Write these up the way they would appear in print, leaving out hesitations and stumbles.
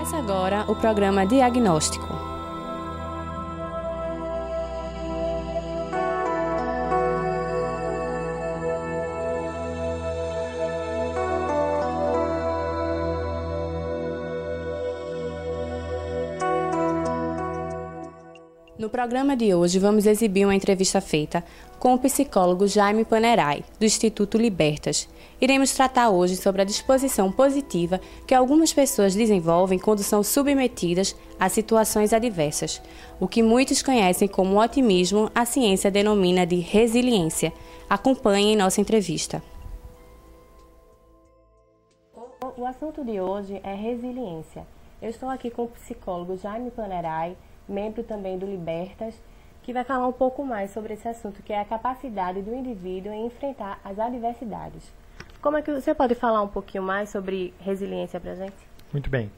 Começa agora o programa Diagnóstico. No programa de hoje, vamos exibir uma entrevista feita com o psicólogo Jaime Panerai, do Instituto Libertas. Iremos tratar hoje sobre a disposição positiva que algumas pessoas desenvolvem quando são submetidas a situações adversas. O que muitos conhecem como otimismo, a ciência denomina de resiliência. Acompanhem nossa entrevista. O assunto de hoje é resiliência. Eu estou aqui com o psicólogo Jaime Panerai, membro também do Libertas, que vai falar um pouco mais sobre esse assunto, que é a capacidade do indivíduo em enfrentar as adversidades. Como é que você pode falar um pouquinho mais sobre resiliência para a gente? Muito bem.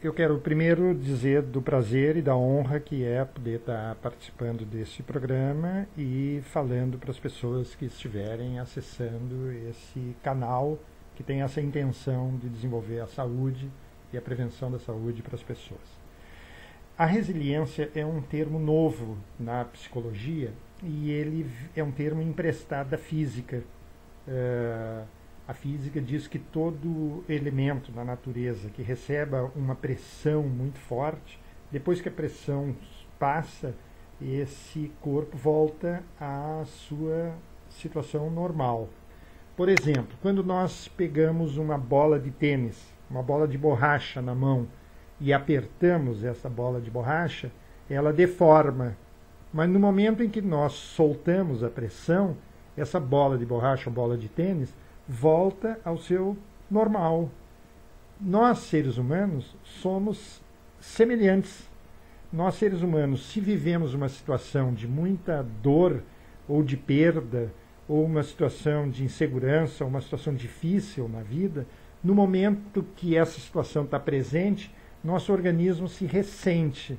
Eu quero primeiro dizer do prazer e da honra que é poder estar participando desse programa e falando para as pessoas que estiverem acessando esse canal que tem essa intenção de desenvolver a saúde e a prevenção da saúde para as pessoas. A resiliência é um termo novo na psicologia e ele é um termo emprestado da física. A física diz que todo elemento na natureza que receba uma pressão muito forte, depois que a pressão passa, esse corpo volta à sua situação normal. Por exemplo, quando nós pegamos uma bola de tênis, uma bola de borracha na mão, e apertamos essa bola de borracha, ela deforma. Mas no momento em que nós soltamos a pressão, essa bola de borracha, bola de tênis, volta ao seu normal. Nós, seres humanos, somos semelhantes. Nós, seres humanos, se vivemos uma situação de muita dor ou de perda, ou uma situação de insegurança, ou uma situação difícil na vida, no momento que essa situação está presente, nosso organismo se ressente,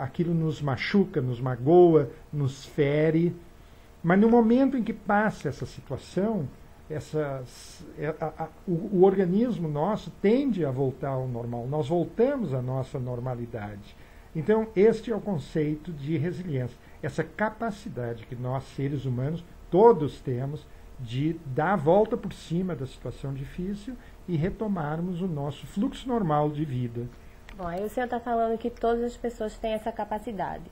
aquilo nos machuca, nos magoa, nos fere, mas no momento em que passa essa situação, o organismo nosso tende a voltar ao normal, nós voltamos à nossa normalidade. Então, este é o conceito de resiliência, essa capacidade que nós, seres humanos, todos temos de dar a volta por cima da situação difícil e retomarmos o nosso fluxo normal de vida. Bom, aí o senhor está falando que todas as pessoas têm essa capacidade,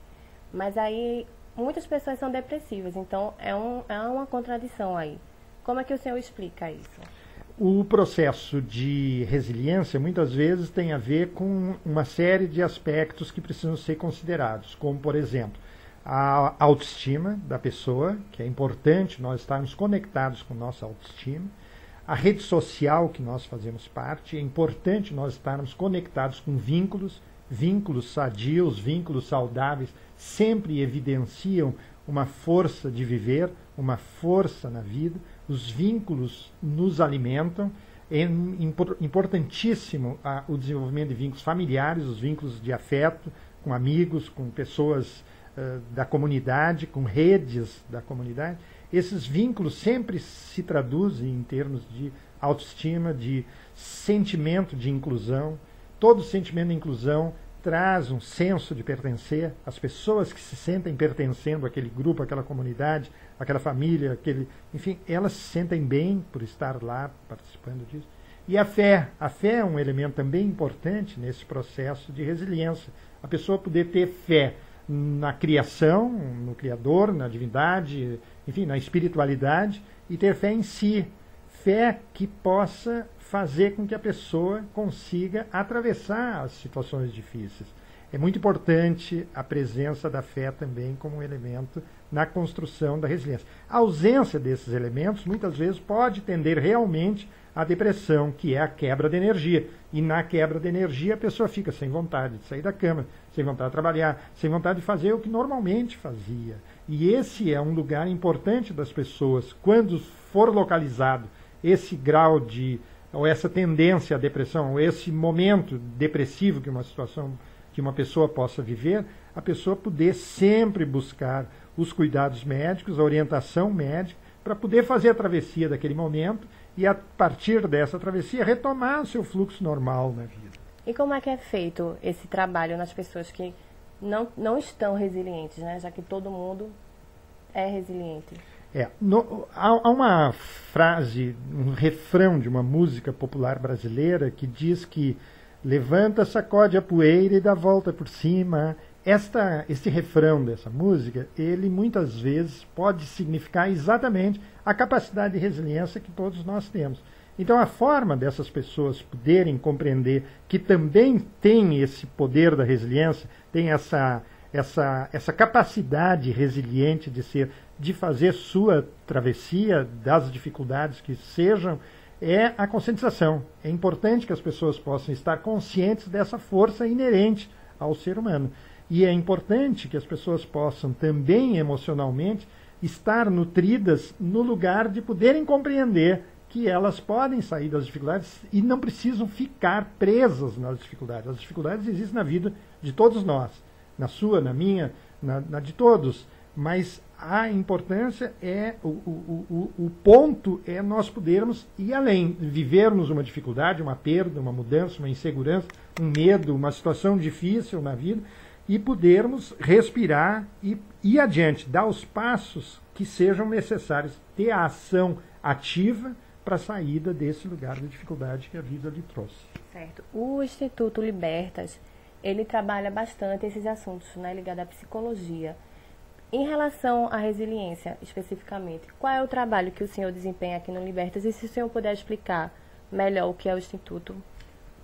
mas aí muitas pessoas são depressivas, então é uma contradição aí. Como é que o senhor explica isso? O processo de resiliência muitas vezes tem a ver com uma série de aspectos que precisam ser considerados, como, por exemplo, a autoestima da pessoa, que é importante nós estarmos conectados com nossa autoestima. A rede social que nós fazemos parte, é importante nós estarmos conectados com vínculos sadios, vínculos saudáveis, sempre evidenciam uma força de viver, uma força na vida. Os vínculos nos alimentam. É importantíssimo o desenvolvimento de vínculos familiares, os vínculos de afeto, com amigos, com pessoas da comunidade, com redes da comunidade. Esses vínculos sempre se traduzem em termos de autoestima, de sentimento de inclusão. Todo sentimento de inclusão traz um senso de pertencer. As pessoas que se sentem pertencendo àquele grupo, àquela comunidade, àquela família, enfim, elas se sentem bem por estar lá participando disso. E a fé é um elemento também importante nesse processo de resiliência. A pessoa poder ter fé na criação, no Criador, na divindade, enfim, na espiritualidade, e ter fé em si. Fé que possa fazer com que a pessoa consiga atravessar as situações difíceis. É muito importante a presença da fé também como um elemento na construção da resiliência. A ausência desses elementos, muitas vezes, pode tender realmente à depressão, que é a quebra de energia. E na quebra de energia, a pessoa fica sem vontade de sair da cama, sem vontade de trabalhar, sem vontade de fazer o que normalmente fazia. E esse é um lugar importante das pessoas, quando for localizado esse grau de, ou essa tendência à depressão, ou esse momento depressivo que uma pessoa possa viver, a pessoa poder sempre buscar os cuidados médicos, a orientação médica, para poder fazer a travessia daquele momento e, a partir dessa travessia, retomar o seu fluxo normal na vida. E como é que é feito esse trabalho nas pessoas que não estão resilientes, né? Já que todo mundo é resiliente? Há uma frase, um refrão de uma música popular brasileira que diz que levanta, sacode a poeira e dá volta por cima. Esse refrão dessa música, ele muitas vezes pode significar exatamente a capacidade de resiliência que todos nós temos. Então, a forma dessas pessoas poderem compreender que também tem esse poder da resiliência, tem essa capacidade resiliente de fazer sua travessia das dificuldades que sejam, é a conscientização. É importante que as pessoas possam estar conscientes dessa força inerente ao ser humano. E é importante que as pessoas possam também emocionalmente estar nutridas no lugar de poderem compreender que elas podem sair das dificuldades e não precisam ficar presas nas dificuldades. As dificuldades existem na vida de todos nós, na sua, na minha, na de todos, mas a importância o ponto é nós podermos ir além, vivermos uma dificuldade, uma perda, uma mudança, uma insegurança, um medo, uma situação difícil na vida e podermos respirar e ir adiante, dar os passos que sejam necessários, ter a ação ativa para a saída desse lugar de dificuldade que a vida lhe trouxe. Certo. O Instituto Libertas, ele trabalha bastante esses assuntos, né, ligados à psicologia. Em relação à resiliência, especificamente, qual é o trabalho que o senhor desempenha aqui no Libertas? E se o senhor puder explicar melhor o que é o Instituto?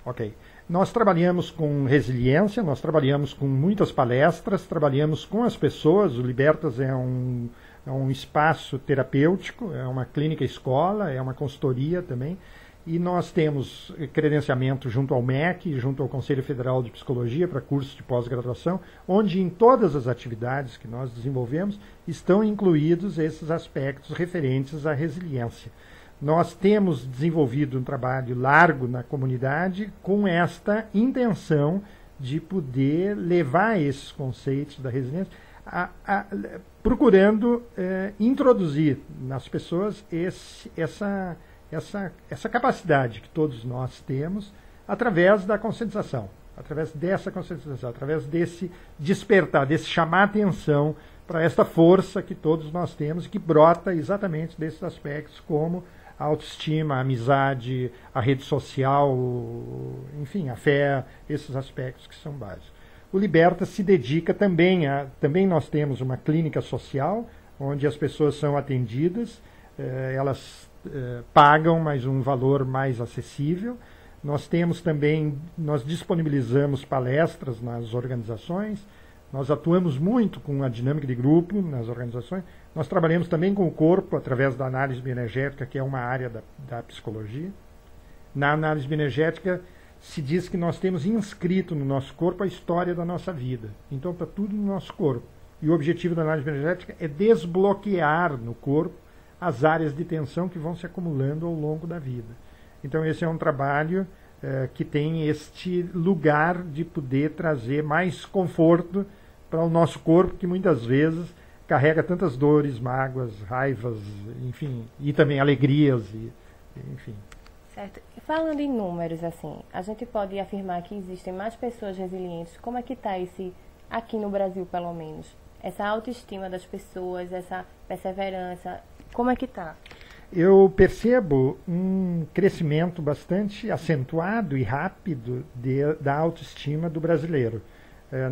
Ok. Nós trabalhamos com resiliência, nós trabalhamos com muitas palestras, trabalhamos com as pessoas. O Libertas é um espaço terapêutico, é uma clínica escola, é uma consultoria também. E nós temos credenciamento junto ao MEC, junto ao Conselho Federal de Psicologia para cursos de pós-graduação, onde em todas as atividades que nós desenvolvemos estão incluídos esses aspectos referentes à resiliência. Nós temos desenvolvido um trabalho largo na comunidade com esta intenção de poder levar esses conceitos da resiliência, procurando introduzir nas pessoas essa capacidade que todos nós temos através da conscientização, através dessa conscientização, através desse despertar, desse chamar atenção para esta força que todos nós temos e que brota exatamente desses aspectos como a autoestima, a amizade, a rede social, enfim, a fé, esses aspectos que são básicos. O Libertas se dedica também nós temos uma clínica social, onde as pessoas são atendidas, elas pagam, mas um valor mais acessível. Nós disponibilizamos palestras nas organizações, nós atuamos muito com a dinâmica de grupo nas organizações, nós trabalhamos também com o corpo através da análise bioenergética, que é uma área da psicologia. Na análise bioenergética se diz que nós temos inscrito no nosso corpo a história da nossa vida. Então está tudo no nosso corpo. E o objetivo da análise bioenergética é desbloquear no corpo as áreas de tensão que vão se acumulando ao longo da vida. Então esse é um trabalho que tem este lugar de poder trazer mais conforto para o nosso corpo, que muitas vezes carrega tantas dores, mágoas, raivas, enfim, e também alegrias, enfim. Certo. E falando em números, assim, a gente pode afirmar que existem mais pessoas resilientes. Como é que está aqui no Brasil, pelo menos? Essa autoestima das pessoas, essa perseverança, como é que está? Eu percebo um crescimento bastante acentuado e rápido da autoestima do brasileiro.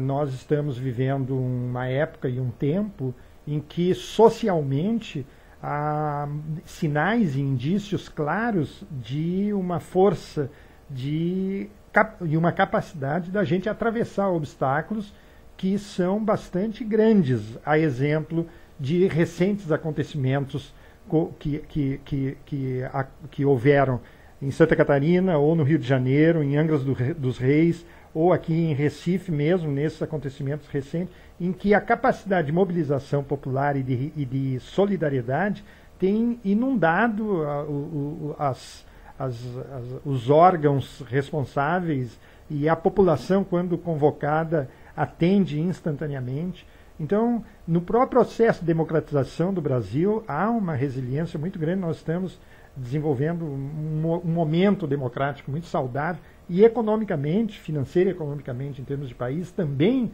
Nós estamos vivendo uma época e um tempo em que socialmente há sinais e indícios claros de uma força e uma capacidade da gente atravessar obstáculos que são bastante grandes, a exemplo de recentes acontecimentos que houveram em Santa Catarina, ou no Rio de Janeiro, em Angra dos Reis, ou aqui em Recife mesmo, nesses acontecimentos recentes, em que a capacidade de mobilização popular e de solidariedade tem inundado os órgãos responsáveis, e a população, quando convocada, atende instantaneamente. Então, no próprio processo de democratização do Brasil, há uma resiliência muito grande. Nós estamos desenvolvendo um momento democrático muito saudável, E economicamente, financeira e economicamente, em termos de país, também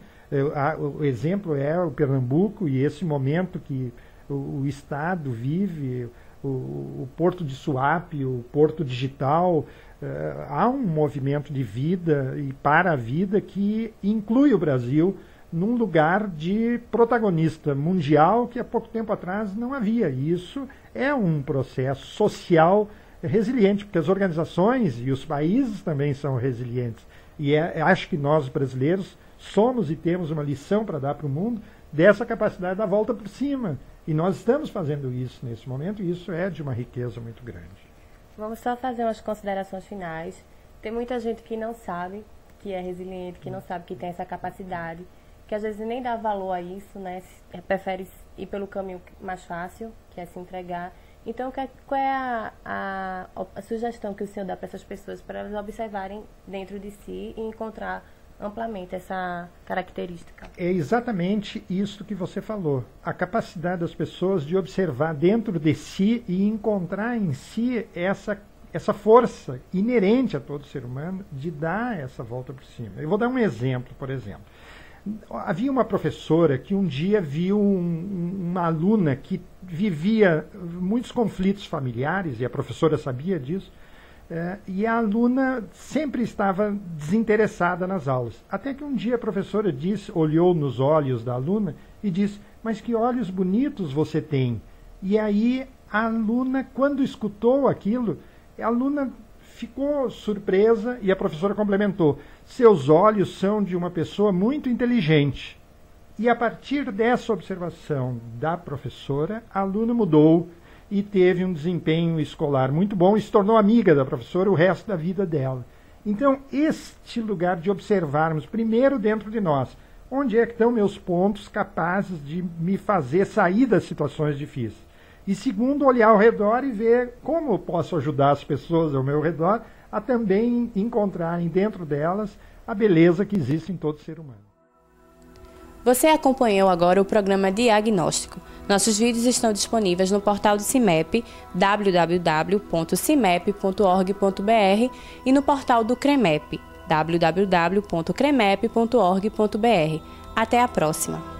o exemplo é o Pernambuco e esse momento que o Estado vive, o Porto de Suape, o Porto Digital. Há um movimento de vida e para a vida que inclui o Brasil num lugar de protagonista mundial que há pouco tempo atrás não havia. E isso é um processo social resiliente, porque as organizações e os países também são resilientes. E acho que nós, brasileiros, somos e temos uma lição para dar para o mundo dessa capacidade da volta por cima. E nós estamos fazendo isso nesse momento, e isso é de uma riqueza muito grande. Vamos só fazer umas considerações finais. Tem muita gente que não sabe que é resiliente, que não sabe que tem essa capacidade, que às vezes nem dá valor a isso, né? Prefere ir pelo caminho mais fácil, que é se entregar. Então, qual é a sugestão que o senhor dá para essas pessoas, para elas observarem dentro de si e encontrar amplamente essa característica? É exatamente isso que você falou. A capacidade das pessoas de observar dentro de si e encontrar em si essa força inerente a todo ser humano de dar essa volta por cima. Eu vou dar um exemplo, por exemplo. Havia uma professora que um dia viu uma aluna que vivia muitos conflitos familiares, e a professora sabia disso, e a aluna sempre estava desinteressada nas aulas. Até que um dia a professora olhou nos olhos da aluna e disse: mas que olhos bonitos você tem. E aí a aluna, quando escutou aquilo, a aluna ficou surpresa e a professora complementou: seus olhos são de uma pessoa muito inteligente. E a partir dessa observação da professora, a aluna mudou e teve um desempenho escolar muito bom e se tornou amiga da professora o resto da vida dela. Então, este lugar de observarmos, primeiro dentro de nós, onde é que estão meus pontos capazes de me fazer sair das situações difíceis. E segundo, olhar ao redor e ver como eu posso ajudar as pessoas ao meu redor a também encontrarem dentro delas a beleza que existe em todo ser humano. Você acompanhou agora o programa Diagnóstico. Nossos vídeos estão disponíveis no portal do CIMEP, www.cimep.org.br, e no portal do CREMEP, www.cremep.org.br. Até a próxima!